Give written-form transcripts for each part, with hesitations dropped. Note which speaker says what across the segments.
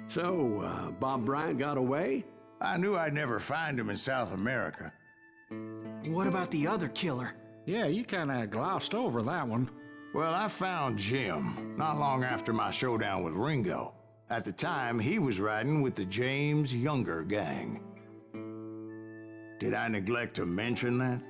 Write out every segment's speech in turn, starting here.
Speaker 1: So, Bob Bryant got away?
Speaker 2: I knew I'd never find him in South America.
Speaker 3: What about the other killer?
Speaker 4: Yeah, you kinda glossed over that one.
Speaker 2: Well, I found Jim not long after my showdown with Ringo. At the time, he was riding with the James Younger gang. Did I neglect to mention that?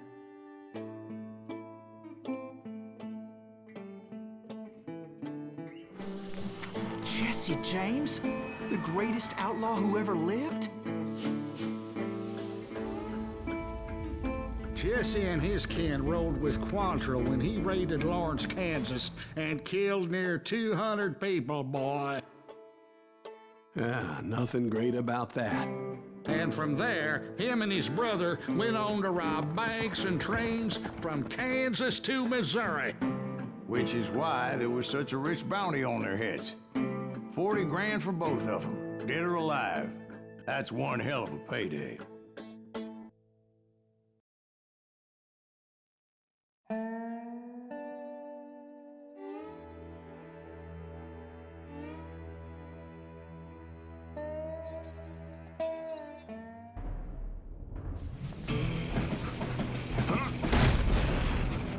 Speaker 3: Jesse James? The greatest outlaw who ever lived?
Speaker 4: Jesse and his kin rode with Quantrill when he raided Lawrence, Kansas, and killed near 200 people, boy.
Speaker 1: Nothing great about that.
Speaker 4: And from there, him and his brother went on to rob banks and trains from Kansas to Missouri.
Speaker 2: Which is why there was such a rich bounty on their heads. 40 grand for both of them, dead or alive. That's one hell of a payday.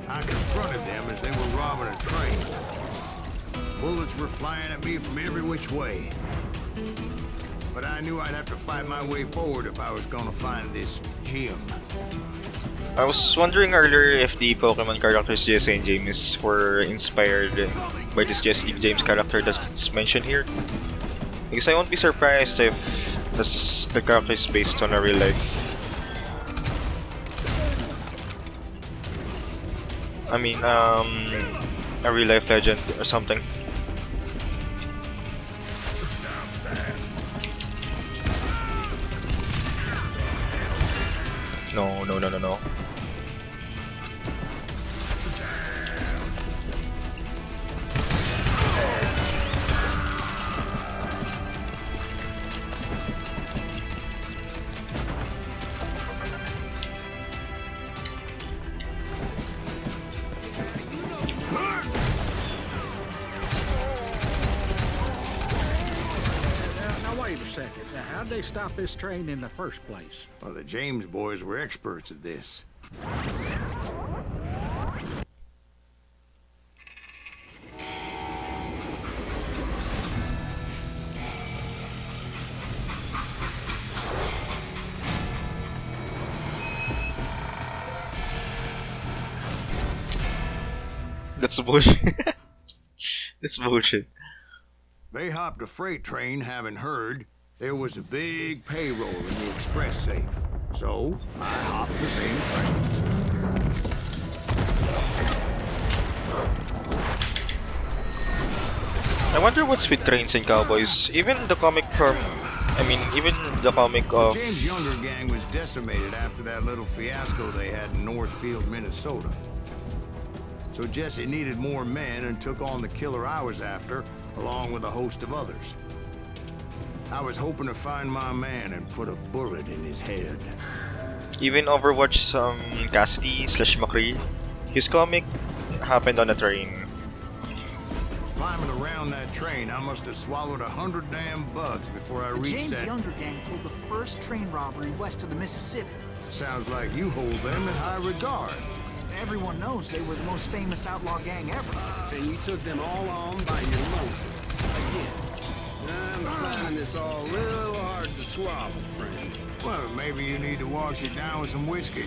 Speaker 2: I confronted them as they were robbing a train. Bullets were flying at me from every which way. But I knew I'd have to fight my way forward if I was gonna find this Jim.
Speaker 5: I was wondering earlier if the Pokemon characters Jesse and James were inspired by this Jesse James character that's mentioned here. Because I won't be surprised if the character is based on a real life. I mean, a real life legend or something. No.
Speaker 4: Now wait a second. Now, how'd they stop this train in the first place?
Speaker 2: Well, the James boys were experts at this.
Speaker 5: That's bullshit. That's bullshit.
Speaker 2: They hopped a freight train having heard there was a big payroll in the express safe. So, I hopped the same train.
Speaker 5: I wonder what's with trains and cowboys. Even the comic of
Speaker 2: James Younger gang was decimated after that little fiasco they had in Northfield, Minnesota. So Jesse needed more men and took on the killer I was after, along with a host of others. I was hoping to find my man and put a bullet in his head.
Speaker 5: even Overwatch Cassidy/McCree, his comic happened on a train.
Speaker 2: Climbing around that train, I must have swallowed 100 damn bugs before I reached
Speaker 3: James
Speaker 2: that.
Speaker 3: Younger gang pulled the first train robbery west of the Mississippi.
Speaker 2: Sounds like you hold them in high regard.
Speaker 3: Everyone knows they were the most famous outlaw gang ever.
Speaker 1: And you took them all on by your lonesome. Again, I'm finding this all a little hard to swallow, friend.
Speaker 2: Well, maybe you need to wash it down with some whiskey.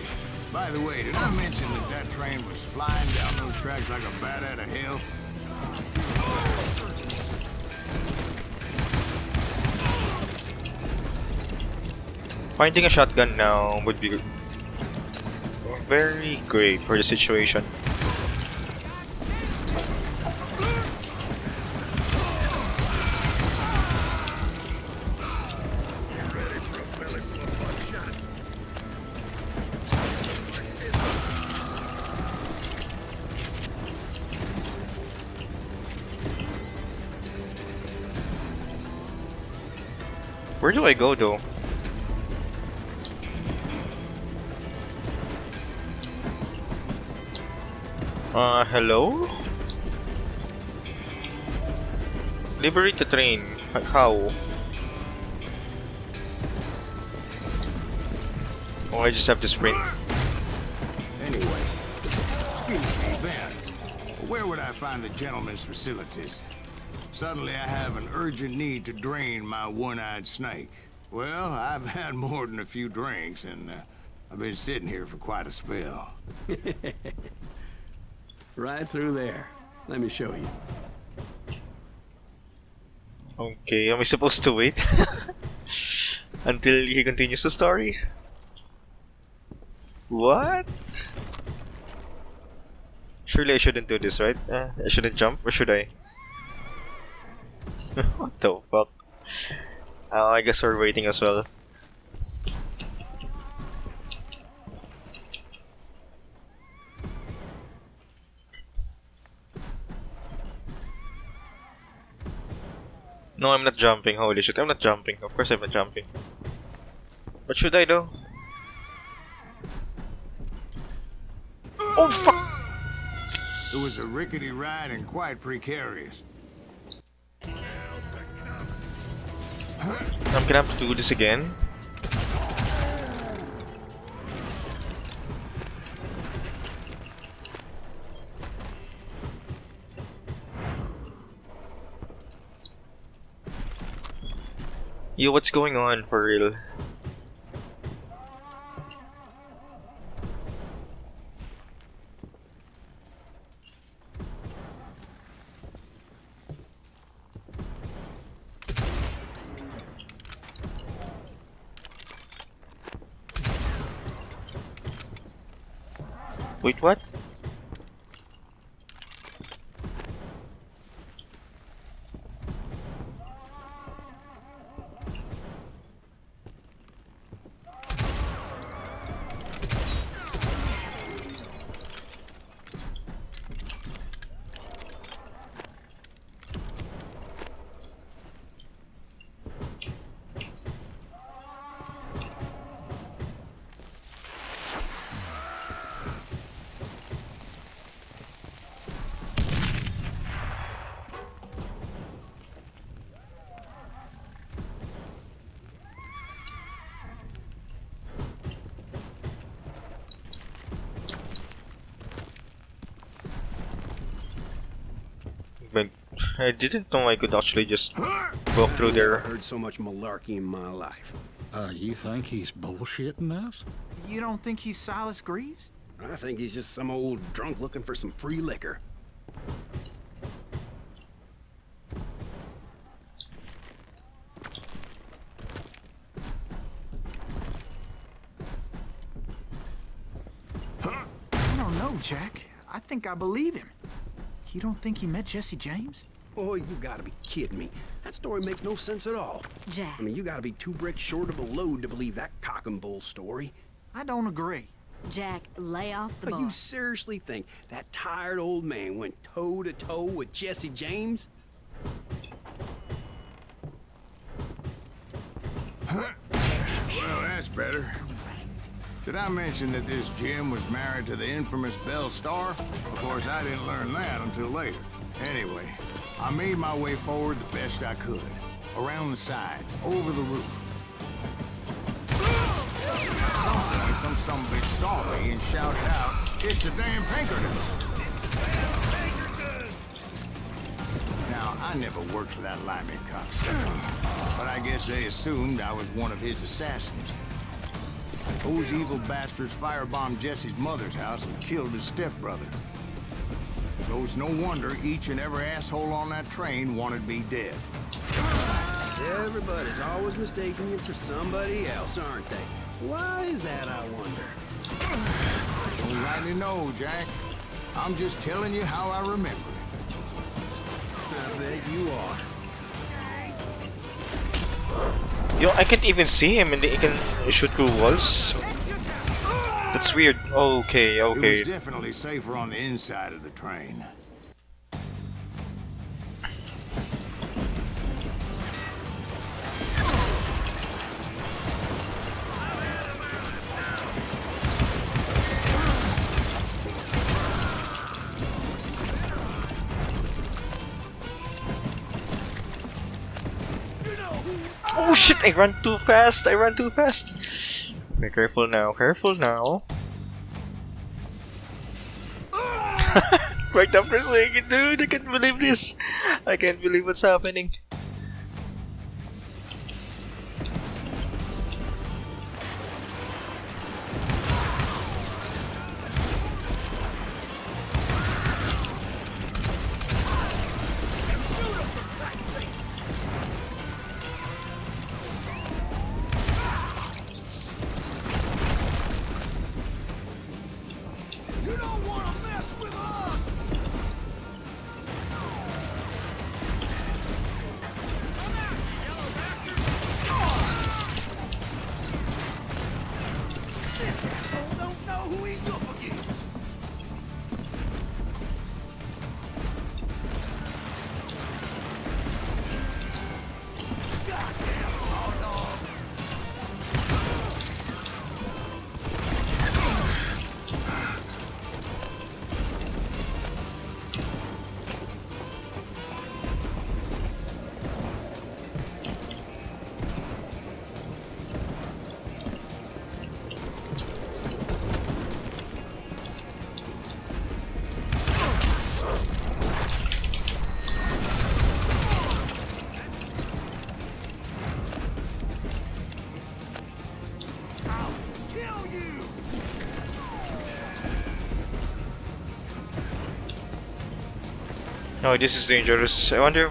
Speaker 2: By the way, did I mention that that train was flying down those tracks like a bat out of hell?
Speaker 5: Finding a shotgun now would be very great for the situation. Where do I go though? Hello? Liberate the train. How? Oh, I just have to sprint.
Speaker 2: Anyway, excuse me, Ben. Where would I find the gentleman's facilities? Suddenly I have an urgent need to drain my one-eyed snake. Well, I've had more than a few drinks, and I've been sitting here for quite a spell.
Speaker 1: Right through there. Let me show you.
Speaker 5: Okay, am I supposed to wait until he continues the story? What? Surely I shouldn't do this, right? I shouldn't jump, or should I? What the fuck? I guess we're waiting as well. No, I'm not jumping. Holy shit, I'm not jumping. Of course I'm not jumping. What should I do? Oh fuck!
Speaker 2: It was a rickety ride and quite precarious.
Speaker 5: I'm gonna have to do this again. Yo, what's going on for real? Wait, what? But I didn't know I could actually just walk through
Speaker 1: I
Speaker 5: there.
Speaker 1: heard so much malarkey in my life.
Speaker 4: You think he's bullshitting us?
Speaker 3: You don't think he's Silas Greaves?
Speaker 1: I think he's just some old drunk looking for some free liquor.
Speaker 3: I don't know, Jack. I think I believe him. You don't think he met Jesse James?
Speaker 1: Oh, you gotta be kidding me. That story makes no sense at all.
Speaker 6: Jack.
Speaker 1: I mean, you gotta be 2 bricks short of a load to believe that cock and bull story.
Speaker 3: I don't agree.
Speaker 6: Jack, lay off the
Speaker 1: But
Speaker 6: bar.
Speaker 1: you seriously think that tired old man went toe-to-toe with Jesse James?
Speaker 2: Well, that's better. Did I mention that this Jim was married to the infamous Belle Starr? Of course, I didn't learn that until later. Anyway, I made my way forward the best I could. Around the sides, over the roof. At some point, some sumbitch saw me and shouted out, "It's a damn Pinkerton!" Now, I never worked for that limey cocksucker, but I guess they assumed I was one of his assassins. Those evil bastards firebombed Jesse's mother's house and killed his stepbrother. So it's no wonder each and every asshole on that train wanted me dead.
Speaker 1: Everybody's always mistaking you for somebody else, aren't they? Why is that, I wonder?
Speaker 2: Don't rightly know, Jack. I'm just telling you how I remember it.
Speaker 1: I bet you are.
Speaker 5: Yo, I can't even see him and he can shoot through walls. That's weird. Okay,
Speaker 2: It
Speaker 5: okay.
Speaker 2: was definitely safer on the inside of the train.
Speaker 5: Oh shit! I ran too fast! I ran too fast! Okay, careful now, careful now. Right after saying it, dude! I can't believe this! I can't believe what's happening. Oh, this is dangerous. I wonder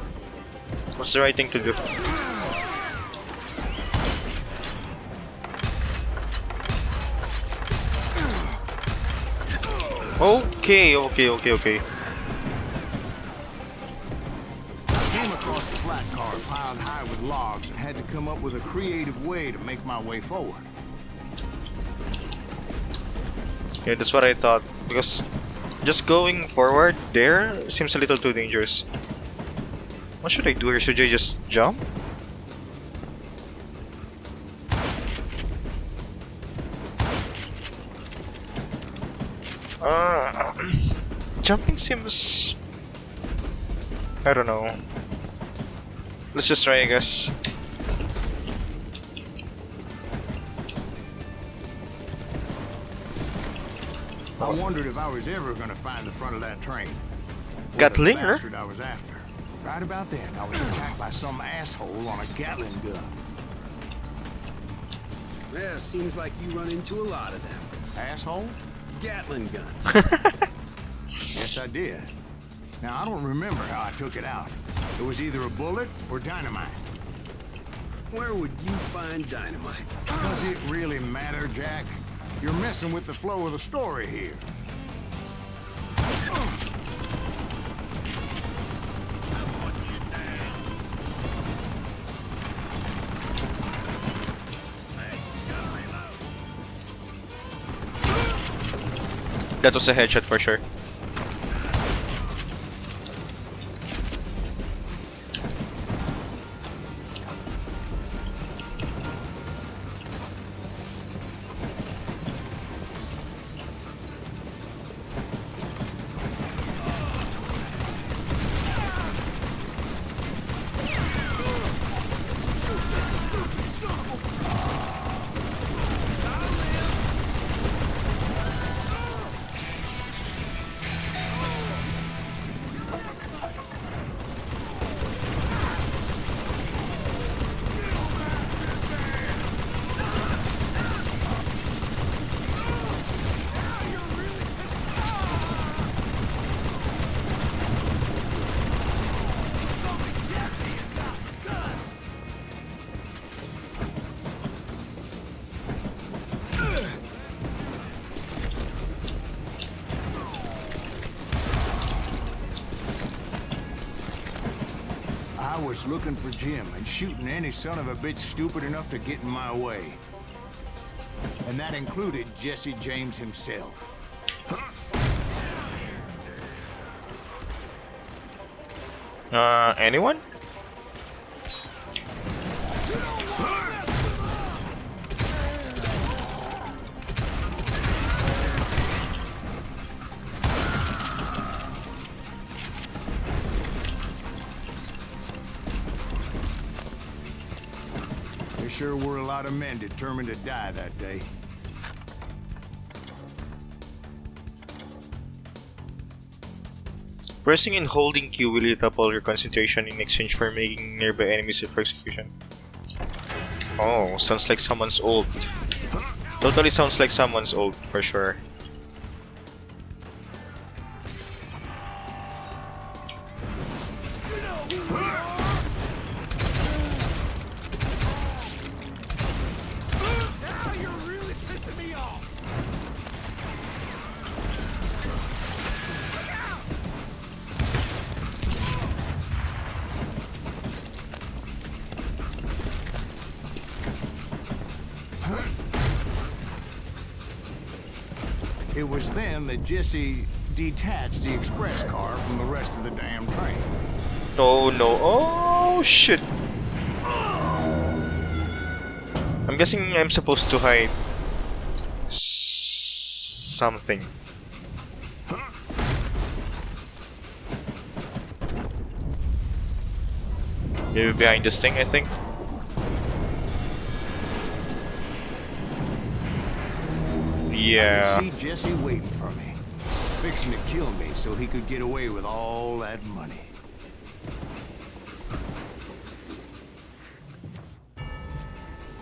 Speaker 5: what's the right thing to do. Okay.
Speaker 2: Came across a flat car piled high with logs and had to come up with a creative way to make my way forward.
Speaker 5: Yeah, that's what I thought. Because just going forward there seems a little too dangerous. What should I do here? Should I just jump? Jumping seems... I don't know. Let's just try, I guess.
Speaker 2: I wondered if I was ever gonna find the front of that train.
Speaker 5: Gunslinger?
Speaker 2: The bastard I was after. Right about then, I was attacked by some asshole on a Gatling gun.
Speaker 1: Yeah, seems like you run into a lot of them.
Speaker 2: Asshole?
Speaker 1: Gatling guns.
Speaker 2: Yes, I did. Now, I don't remember how I took it out. It was either a bullet or dynamite.
Speaker 1: Where would you find dynamite?
Speaker 2: Does it really matter, Jack? You're messing with the flow of the story here.
Speaker 5: That was a headshot for sure.
Speaker 2: I was looking for Jim and shooting any son of a bitch stupid enough to get in my way. And that included Jesse James himself.
Speaker 5: Anyone?
Speaker 2: sure were a lot of men determined to die that day.
Speaker 5: Pressing and holding Q will eat up all your concentration in exchange for making nearby enemies for execution. Oh, sounds like someone's ult. Totally sounds like someone's ult, for sure.
Speaker 2: It was then that Jesse detached the express car from the rest of the damn train.
Speaker 5: Oh no, oh shit! I'm guessing I'm supposed to hide something. Maybe behind this thing, I think. Yeah.
Speaker 2: I could see Jesse waiting for me, fixing to kill me so he could get away with all that money.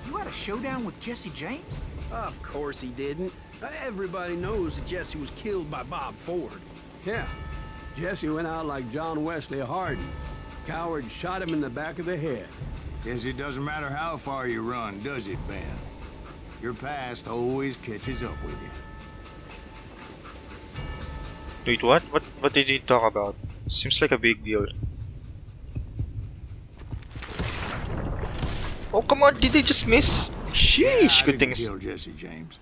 Speaker 3: You had a showdown with Jesse James?
Speaker 1: Of course he didn't. Everybody knows that Jesse was killed by Bob Ford.
Speaker 7: Yeah. Jesse went out like John Wesley Hardin. Coward shot him in the back of the head.
Speaker 2: Guess it doesn't matter how far you run, does it, Ben? Your past always catches up with you.
Speaker 5: Wait, what? What did he talk about? Seems like a big deal. Oh, come on, did they just miss? Sheesh,
Speaker 2: I
Speaker 5: good
Speaker 2: didn't
Speaker 5: things.
Speaker 2: kill Jesse James.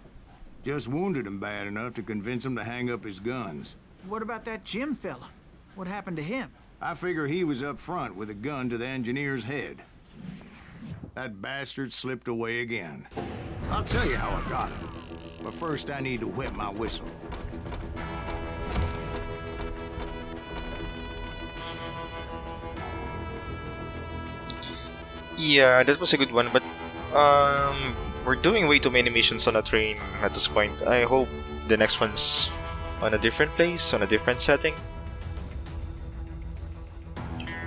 Speaker 2: Just wounded him bad enough to convince him to hang up his guns.
Speaker 3: What about that Jim fella? What happened to him?
Speaker 2: I figure he was up front with a gun to the engineer's head. That bastard slipped away again. I'll tell you how I got him. But first I need to wet my whistle.
Speaker 5: Yeah, that was a good one, but we're doing way too many missions on a train at this point. I hope the next one's on a different place, on a different setting.